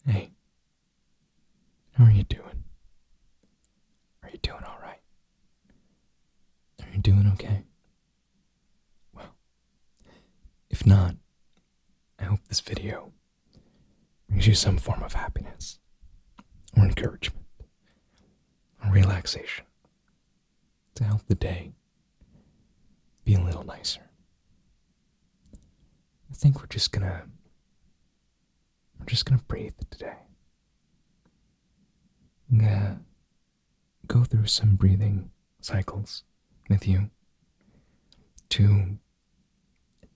Hey, how are you doing? Are you doing all right? Are you doing okay? Well, if not, I hope this video brings you some form of happiness, or encouragement, or relaxation to help the day be a little nicer. I think we're just gonna breathe today. I'm gonna go through some breathing cycles with you to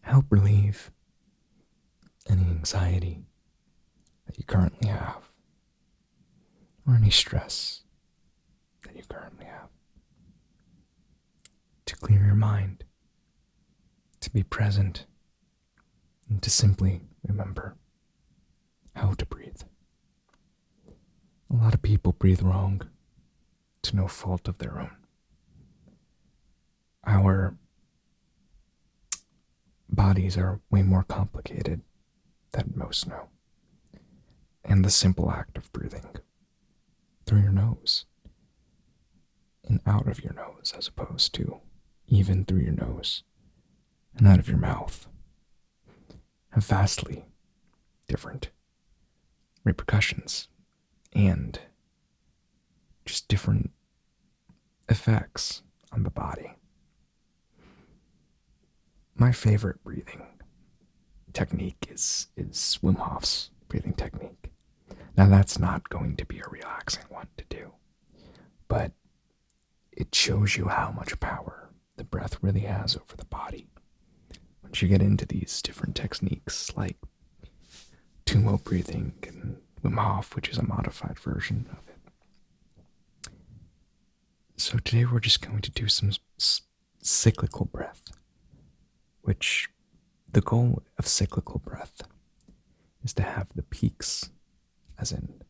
help relieve any anxiety that you currently have, or any stress that you currently have, to clear your mind, to be present, and to simply remember how to breathe. A lot of people breathe wrong to no fault of their own. Our bodies are way more complicated than most know. And the simple act of breathing through your nose and out of your nose, as opposed to even through your nose and out of your mouth, have vastly different repercussions and just different effects on the body. My favorite breathing technique is Wim Hof's breathing technique. Now, that's not going to be a relaxing one to do, but it shows you how much power the breath really has over the body. Once you get into these different techniques like Tumo breathing and Wim Hof, which is a modified version of it. So today we're just going to do some cyclical breath, which the goal of cyclical breath is to have the peaks, as in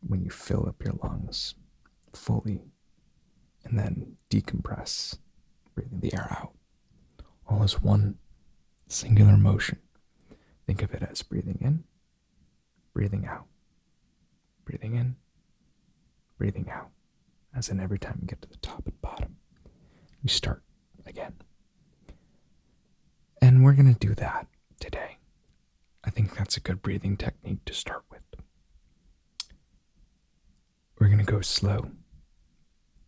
when you fill up your lungs fully and then decompress, breathing the air out, all as one singular motion. Think of it as breathing in, breathing out, breathing in, breathing out, as in every time you get to the top and bottom, you start again. And we're going to do that today. I think that's a good breathing technique to start with. We're going to go slow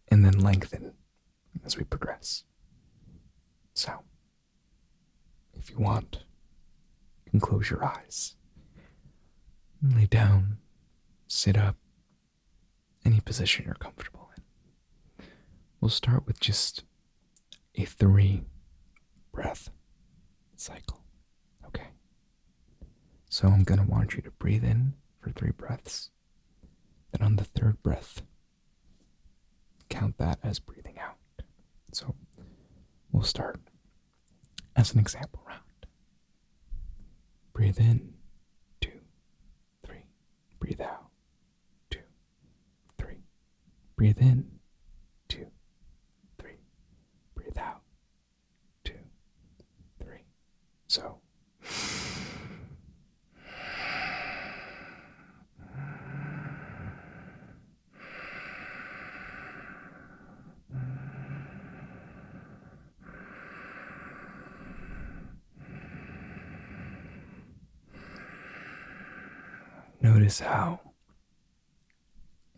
and then lengthen as we progress. So, if you want, you can close your eyes, lay down, sit up, any position you're comfortable in. We'll start with just a 3-breath cycle. Okay. So I'm going to want you to breathe in for 3 breaths. Then on the 3rd breath, count that as breathing out. So we'll start as an example round. Breathe in, 2, 3. Breathe out, 2, 3. Breathe in, 2, 3. Breathe out, 2, 3. So, notice how,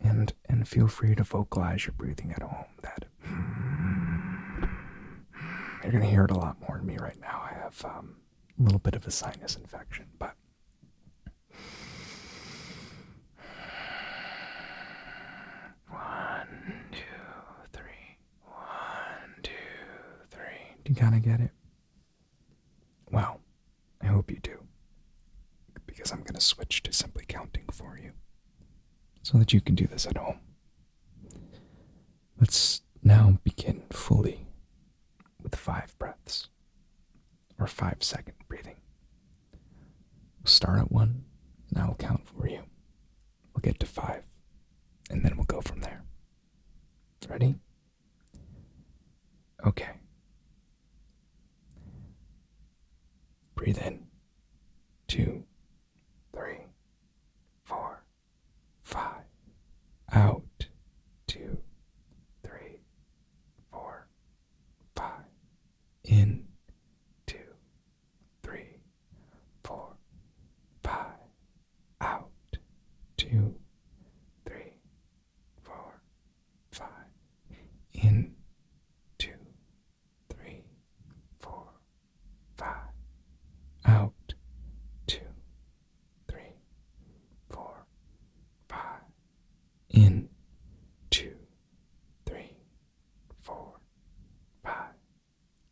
and feel free to vocalize your breathing at home. That you're going to hear it a lot more in me right now. I have a little bit of a sinus infection, but one, two, three. 1, 2, 3. Do you kind of get it? Well, I hope you do, because I'm going to switch to simply counting for you so that you can do this at home. Let's now begin fully with 5 breaths, or 5-second breathing. We'll start at 1, and I'll count for you. We'll get to 5, and then we'll go from there. Ready? Okay. Breathe in. 2, 3, 4. In, 2, 3, 4, 5. Out, 2, 3, 4, 5. In, 2, 3, 4, 5. Out, 2, 3, 4, 5. In, 2, 3, 4, 5.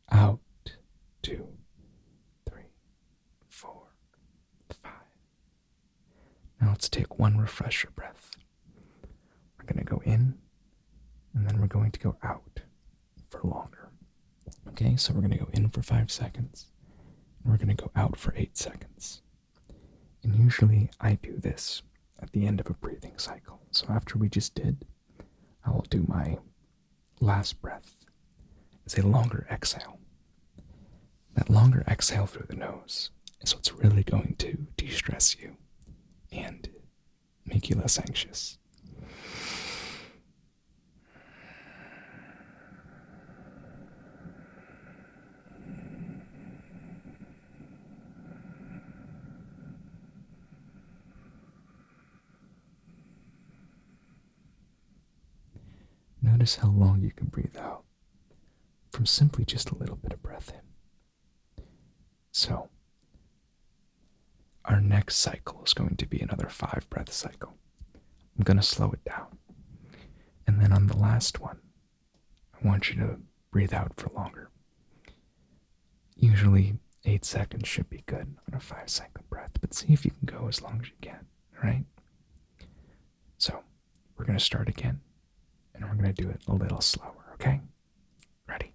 Out, 2, 3, 4, 5. Now let's take one refresher breath. We're going to go in, and then we're going to go out for longer. Okay, so we're going to go in for 5 seconds, and we're going to go out for 8 seconds. And usually I do this at the end of a breathing cycle. So after we just did, I will do my last breath. It's a longer exhale. That longer exhale through the nose is what's really going to de-stress you and make you less anxious. Notice how long you can breathe out from simply just a little bit of breath in. So, our next cycle is going to be another 5 breath cycle. I'm going to slow it down. And then on the last one, I want you to breathe out for longer. Usually 8 seconds should be good on a 5-second breath, but see if you can go as long as you can, all right? So, we're going to start again, and we're going to do it a little slower, okay? Ready?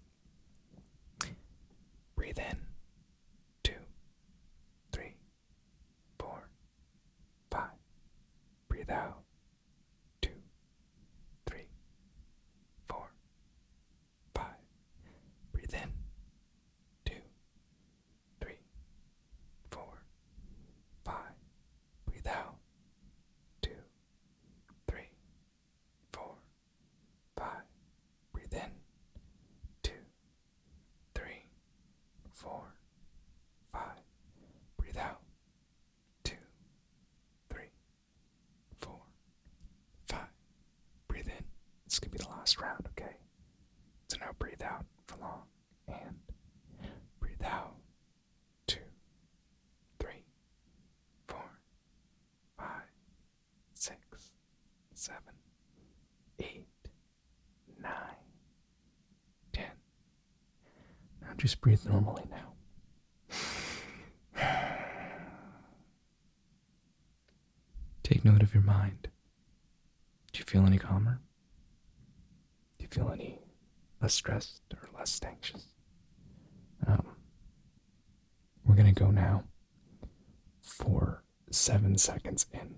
Breathe in. 2, 3, 4, 5. Breathe out. 2, 3, 4, 5. Breathe in. 2, 3, 4, 5. Breathe out. 2, 3, 4, 5. Breathe in. 2, 3, 4, 5. Breathe out. 2, 3, 4, 5. Breathe in. This could be the last round, okay? So now breathe out for long and breathe out. 2, 3, 4, 5, 6, 7, 8, 9, 10. Now just breathe normally now. Take note of your mind. Do you feel any calmer? Do you feel any less stressed or less anxious? We're going to go now for 7 seconds in,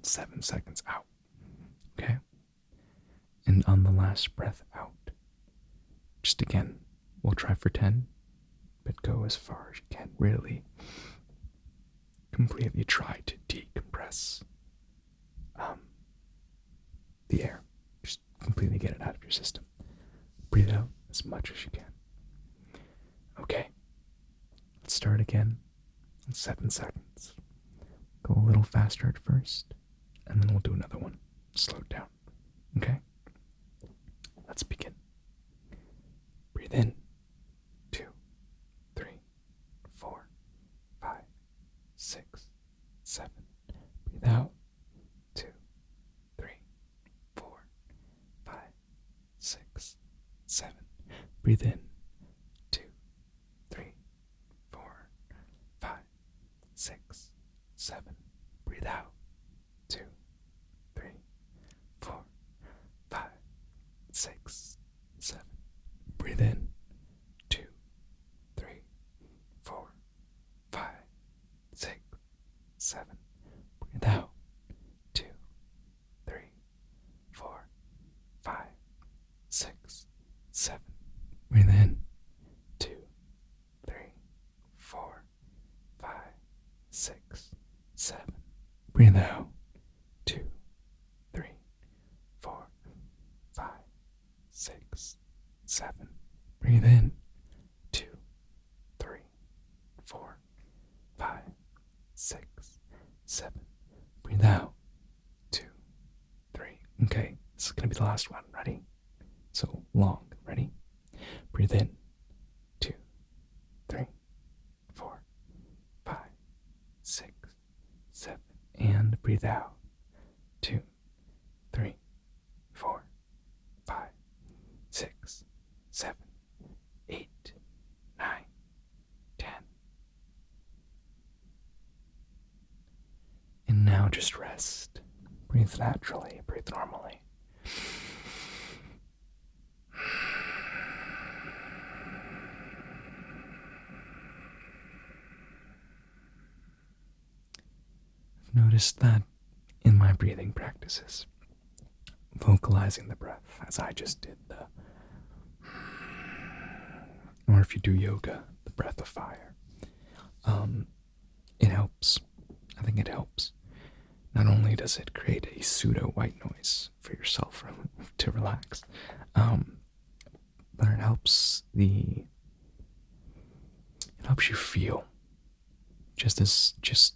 7 seconds out. Okay? And on the last breath out, just again, we'll try for 10, but go as far as you can. Really completely try to decompress the air. Just completely get it out of your system. Breathe out as much as you can. Okay, let's start again in 7 seconds. Go a little faster at first, and then we'll do another one. Slow it down. Okay? Let's begin. Breathe in. 2, 3, 4, 5, 6, 7. Breathe out. 2, 3, 4, 5, 6, 7. Breathe in. 2, 3, 4, 5, 6, 7. Breathe out. 2, 3, 4, 5, 6, 7. Breathe in. 2, 3, 4, 5, 6, 7. Breathe out. 2, 3, 4, 5, 6, 7. Breathe in. 2, 3, 4, 5, 6, 7. Breathe out. 2, 3, 4, 5, 6, 7. Breathe in. 2, the last one. Ready? So long. Ready? Breathe in. 2, 3, 4, 5, 6, 7. And breathe out. 2, 3, 4, 5, 6, 7, 8, 9, 10. And now just rest. Breathe naturally. Breathe normally. I've noticed that in my breathing practices, vocalizing the breath as I just did or if you do yoga, the breath of fire, it helps. I think it helps. Not only does it create a pseudo white noise for yourself to relax, but it helps you feel just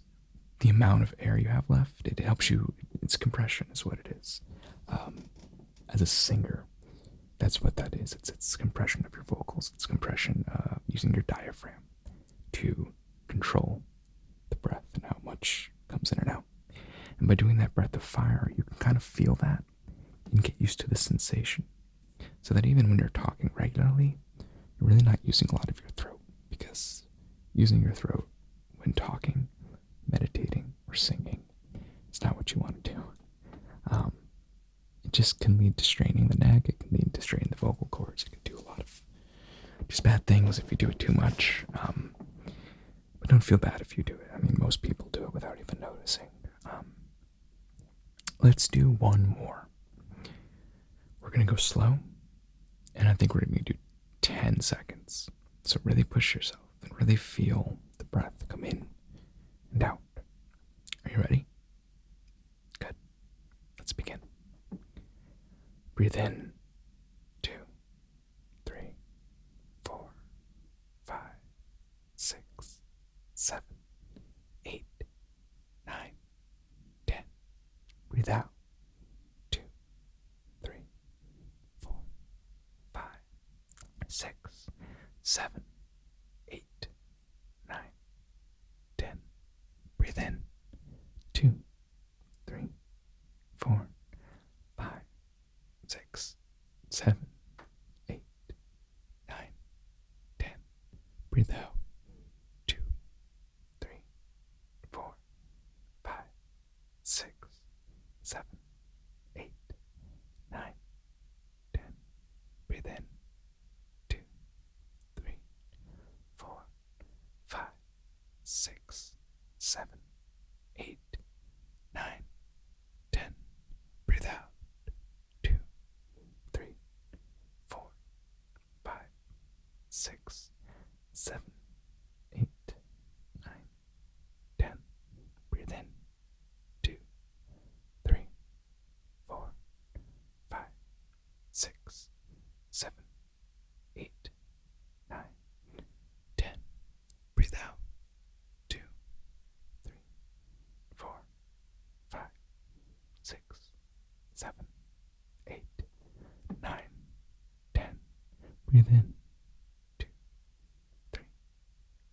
the amount of air you have left. It helps you. It's compression is what it is. As a singer, that's what that is. It's compression of your vocals. It's compression using your diaphragm to control the breath and how much comes in and out. And by doing that breath of fire, you can kind of feel that and get used to the sensation. So that even when you're talking regularly, you're really not using a lot of your throat, because using your throat when talking, meditating, or singing is not what you want to do. It just can lead to straining the neck. It can lead to straining the vocal cords. It can do a lot of just bad things if you do it too much. But don't feel bad if you do it. I mean, most people do it without even noticing. Let's do one more. We're going to go slow, and I think we're going to do 10 seconds. So really push yourself and really feel the breath come in and out. Are you ready? Good. Let's begin. Breathe in. 2, 3, 4, 5, 6, 7, 8, 9, 10. Breathe out. 2, 3, 4, 5, 6, 7, 8, 9, 10. Breathe in. 2, 3, 4, 5, 6, 7, 8, 9, 10. Breathe out. 2, 3, 4, 5, 6, 7, 8, 9, 10. Breathe in. 2, 3, 4, 5, 6, 7, 8, 9, 10. Breathe out. 2, 3, 4, 5, 6, 7, 8, 9, 10. Breathe in. 2, 3, 4, 5, 6, 7, 8, 9, 10. Breathe out. 2, 3, 4, 5, 6, 7, 8, 9, 10. Breathe in. 2, 3,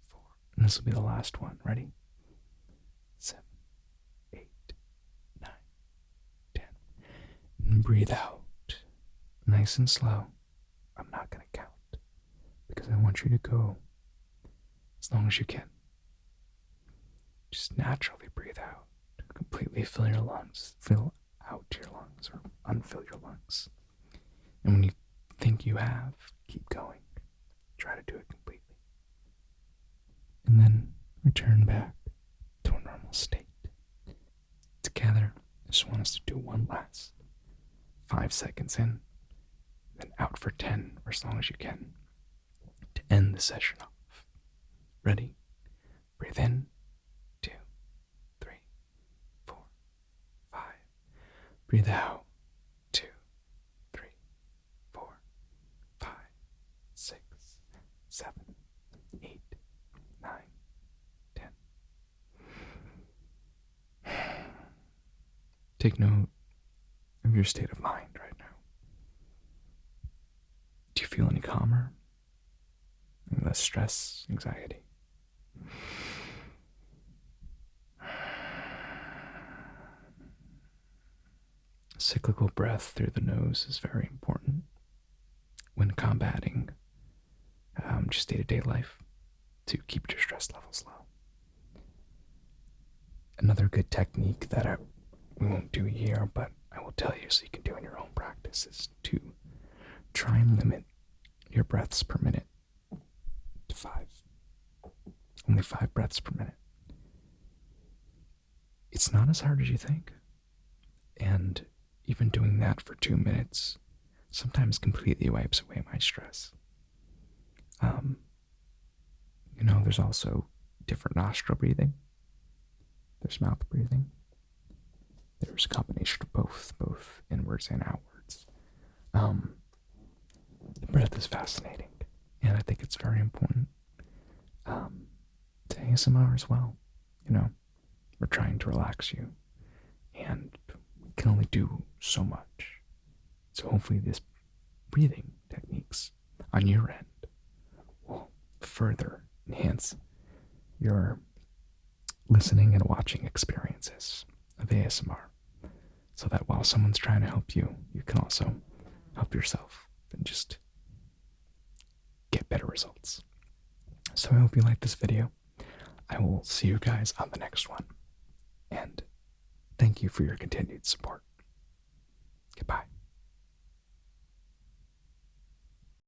4. And this will be the last one. Ready? 7, 8, 9, 10. And breathe out. Nice and slow. I'm not going to count because I want you to go as long as you can. Just naturally breathe out. Completely fill your lungs. Fill out your lungs or unfill your lungs. And when you think you have, keep going. Try to do it completely. And then return back to a normal state. Together, I just want us to do one last 5 seconds in, then out for 10 or as long as you can to end the session off. Ready? Breathe in. 2, 3, 4, 5. Breathe out. 2, 3, 4, 5, 6, 7, 8, 9, 10. Take note of your state of mind right now. feel any calmer, any less stress, anxiety. Cyclical breath through the nose is very important when combating just day-to-day life to keep your stress levels low. Another good technique that we won't do here, but I will tell you so you can do in your own practice, is to try and limit your breaths per minute to 5. Only 5 breaths per minute. It's not as hard as you think. And even doing that for 2 minutes sometimes completely wipes away my stress. There's also different nostril breathing. There's mouth breathing. There's a combination of both inwards and outwards. The breath is fascinating, and I think it's very important to ASMR as well. We're trying to relax you, and we can only do so much. So hopefully this breathing techniques on your end will further enhance your listening and watching experiences of ASMR, so that while someone's trying to help you, you can also help yourself and just get better results. So I hope you like this video. I will see you guys on the next one, and thank you for your continued support. Goodbye.